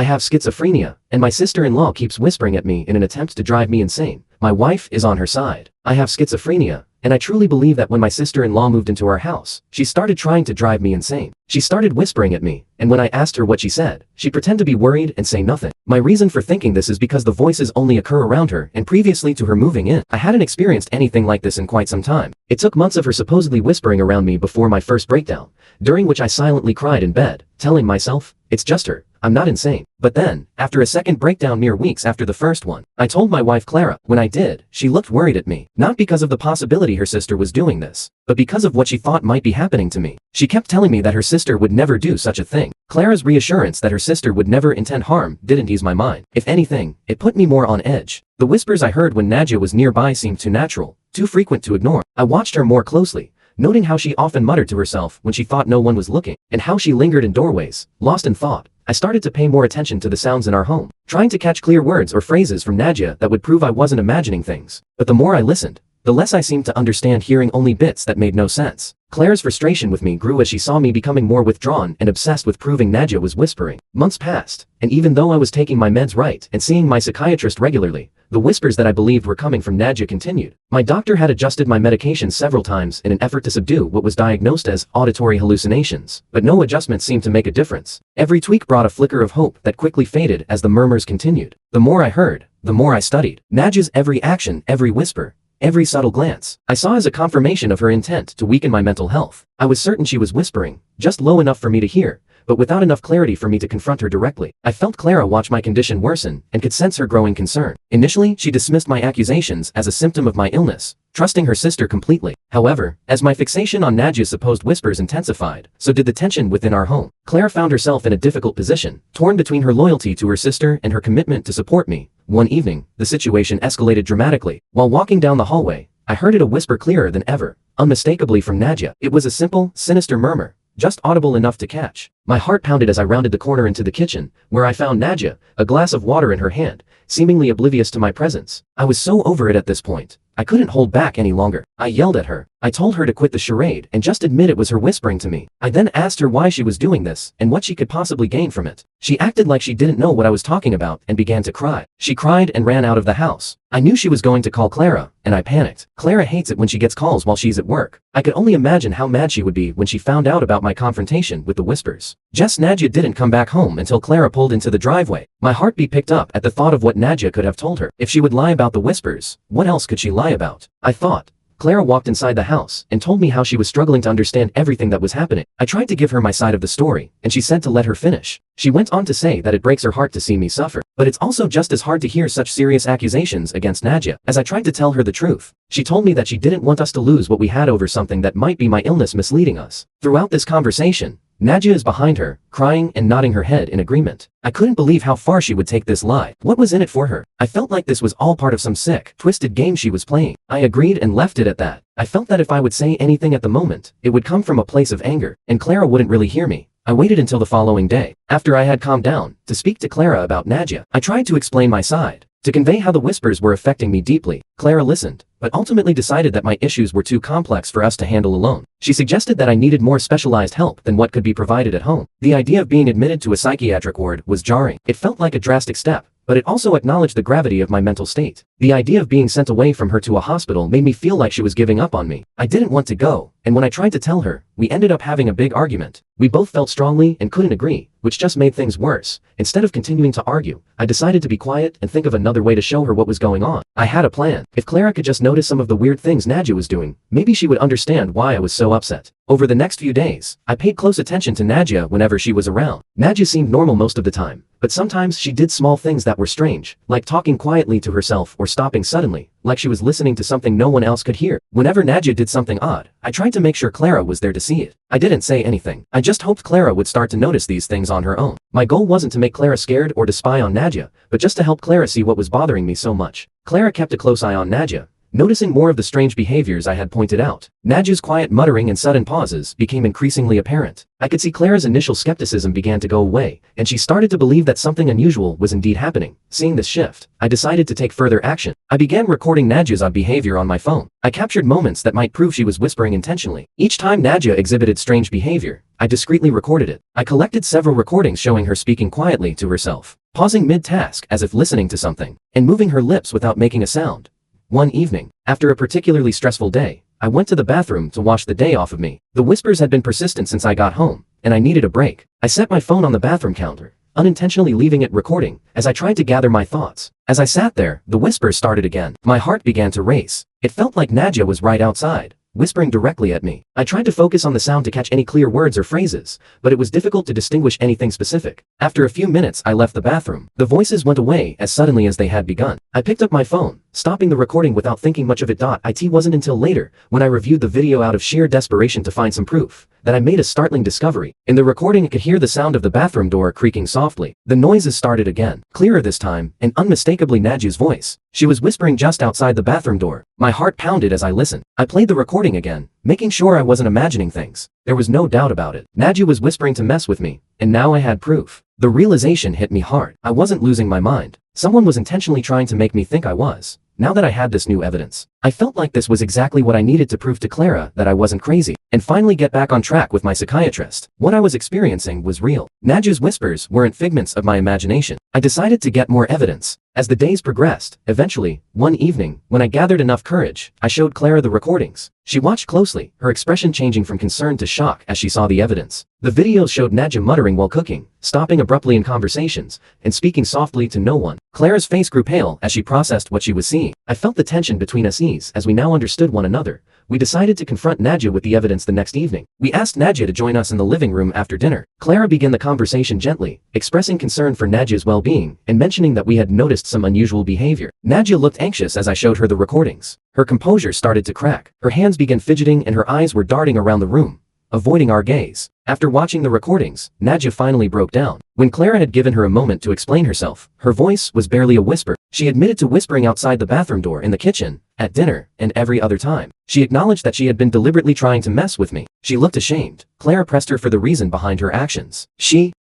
I have schizophrenia, and my sister-in-law keeps whispering at me in an attempt to drive me insane. My wife is on her side. I have schizophrenia, and I truly believe that when my sister-in-law moved into our house, she started trying to drive me insane. She started whispering at me, and when I asked her what she said, she'd pretend to be worried and say nothing. My reason for thinking this is because the voices only occur around her, and previously to her moving in, I hadn't experienced anything like this in quite some time. It took months of her supposedly whispering around me before my first breakdown, during which I silently cried in bed, telling myself, it's just her, I'm not insane. But then, after a second breakdown mere weeks after the first one, I told my wife Clara. When I did, she looked worried at me, not because of the possibility her sister was doing this, but because of what she thought might be happening to me. She kept telling me that her sister would never do such a thing. Clara's reassurance that her sister would never intend harm didn't ease my mind. If anything, it put me more on edge. The whispers I heard when Nadia was nearby seemed too natural, too frequent to ignore. I watched her more closely, noting how she often muttered to herself when she thought no one was looking, and how she lingered in doorways, lost in thought. I started to pay more attention to the sounds in our home, trying to catch clear words or phrases from Nadia that would prove I wasn't imagining things. But the more I listened, the less I seemed to understand, hearing only bits that made no sense. Clara's frustration with me grew as she saw me becoming more withdrawn and obsessed with proving Nadia was whispering. Months passed, and even though I was taking my meds right and seeing my psychiatrist regularly, the whispers that I believed were coming from Nadia continued. My doctor had adjusted my medication several times in an effort to subdue what was diagnosed as auditory hallucinations, but no adjustment seemed to make a difference. Every tweak brought a flicker of hope that quickly faded as the murmurs continued. The more I heard, the more I studied Nadia's every action, every whisper, every subtle glance, I saw as a confirmation of her intent to weaken my mental health. I was certain she was whispering, just low enough for me to hear, but without enough clarity for me to confront her directly. I felt Clara watch my condition worsen and could sense her growing concern. Initially, she dismissed my accusations as a symptom of my illness, trusting her sister completely. However, as my fixation on Nadia's supposed whispers intensified, so did the tension within our home. Clara found herself in a difficult position, torn between her loyalty to her sister and her commitment to support me. One evening, the situation escalated dramatically. While walking down the hallway, I heard it a whisper clearer than ever, unmistakably from Nadia. It was a simple, sinister murmur, just audible enough to catch. My heart pounded as I rounded the corner into the kitchen, where I found Nadia, a glass of water in her hand, seemingly oblivious to my presence. I was so over it at this point. I couldn't hold back any longer. I yelled at her. I told her to quit the charade and just admit it was her whispering to me. I then asked her why she was doing this and what she could possibly gain from it. She acted like she didn't know what I was talking about and began to cry. She cried and ran out of the house. I knew she was going to call Clara, and I panicked. Clara hates it when she gets calls while she's at work. I could only imagine how mad she would be when she found out about my confrontation with the whispers. Nadia didn't come back home until Clara pulled into the driveway. My heartbeat picked up at the thought of what Nadia could have told her. If she would lie about the whispers, what else could she lie about? I thought. Clara walked inside the house and told me how she was struggling to understand everything that was happening. I tried to give her my side of the story, and she said to let her finish. She went on to say that it breaks her heart to see me suffer, but it's also just as hard to hear such serious accusations against Nadia. As I tried to tell her the truth, she told me that she didn't want us to lose what we had over something that might be my illness misleading us. Throughout this conversation, Nadia is behind her, crying and nodding her head in agreement. I couldn't believe how far she would take this lie. What was in it for her? I felt like this was all part of some sick, twisted game she was playing. I agreed and left it at that. I felt that if I would say anything at the moment, it would come from a place of anger, and Clara wouldn't really hear me. I waited until the following day, after I had calmed down, to speak to Clara about Nadia. I tried to explain my side, to convey how the whispers were affecting me deeply. Clara listened, but ultimately decided that my issues were too complex for us to handle alone. She suggested that I needed more specialized help than what could be provided at home. The idea of being admitted to a psychiatric ward was jarring. It felt like a drastic step, but it also acknowledged the gravity of my mental state. The idea of being sent away from her to a hospital made me feel like she was giving up on me. I didn't want to go, and when I tried to tell her, we ended up having a big argument. We both felt strongly and couldn't agree, which just made things worse. Instead of continuing to argue, I decided to be quiet and think of another way to show her what was going on. I had a plan. If Clara could just notice some of the weird things Nadia was doing, maybe she would understand why I was so upset. Over the next few days, I paid close attention to Nadia whenever she was around. Nadia seemed normal most of the time, but sometimes she did small things that were strange, like talking quietly to herself or stopping suddenly, like she was listening to something no one else could hear. Whenever Nadia did something odd, I tried to make sure Clara was there to see it. I didn't say anything. I just hoped Clara would start to notice these things on her own. My goal wasn't to make Clara scared or to spy on Nadia, but just to help Clara see what was bothering me so much. Clara kept a close eye on Nadia, noticing more of the strange behaviors I had pointed out. Nadja's quiet muttering and sudden pauses became increasingly apparent. I could see Clara's initial skepticism began to go away, and she started to believe that something unusual was indeed happening. Seeing this shift, I decided to take further action. I began recording Nadja's odd behavior on my phone. I captured moments that might prove she was whispering intentionally. Each time Nadja exhibited strange behavior, I discreetly recorded it. I collected several recordings showing her speaking quietly to herself, pausing mid-task as if listening to something, and moving her lips without making a sound. One evening, after a particularly stressful day, I went to the bathroom to wash the day off of me. The whispers had been persistent since I got home, and I needed a break. I set my phone on the bathroom counter, unintentionally leaving it recording, as I tried to gather my thoughts. As I sat there, the whispers started again. My heart began to race. It felt like Nadja was right outside, whispering directly at me. I tried to focus on the sound to catch any clear words or phrases, but it was difficult to distinguish anything specific. After a few minutes, I left the bathroom. The voices went away as suddenly as they had begun. I picked up my phone, stopping the recording without thinking much of it. It wasn't until later, when I reviewed the video out of sheer desperation to find some proof, that I made a startling discovery. In the recording, I could hear the sound of the bathroom door creaking softly. The noises started again, clearer this time, and unmistakably Nadja's voice. She was whispering just outside the bathroom door. My heart pounded as I listened. I played the recording again, making sure I wasn't imagining things. There was no doubt about it. Nadja was whispering to mess with me, and now I had proof. The realization hit me hard. I wasn't losing my mind. Someone was intentionally trying to make me think I was. Now that I had this new evidence, I felt like this was exactly what I needed to prove to Clara that I wasn't crazy, and finally get back on track with my psychiatrist. What I was experiencing was real. Nadja's whispers weren't figments of my imagination. I decided to get more evidence. As the days progressed, eventually, one evening, when I gathered enough courage, I showed Clara the recordings. She watched closely, her expression changing from concern to shock as she saw the evidence. The videos showed Nadja muttering while cooking, stopping abruptly in conversations, and speaking softly to no one. Clara's face grew pale as she processed what she was seeing. I felt the tension between us ease as we now understood one another. We decided to confront Nadja with the evidence the next evening. We asked Nadja to join us in the living room after dinner. Clara began the conversation gently, expressing concern for Nadja's well-being, and mentioning that we had noticed some unusual behavior. Nadja looked anxious as I showed her the recordings. Her composure started to crack. Her hands began fidgeting and her eyes were darting around the room, avoiding our gaze. After watching the recordings, Nadja finally broke down. When Clara had given her a moment to explain herself, her voice was barely a whisper. She admitted to whispering outside the bathroom door, in the kitchen, at dinner, and every other time. She acknowledged that she had been deliberately trying to mess with me. She looked ashamed. Clara pressed her for the reason behind her actions. She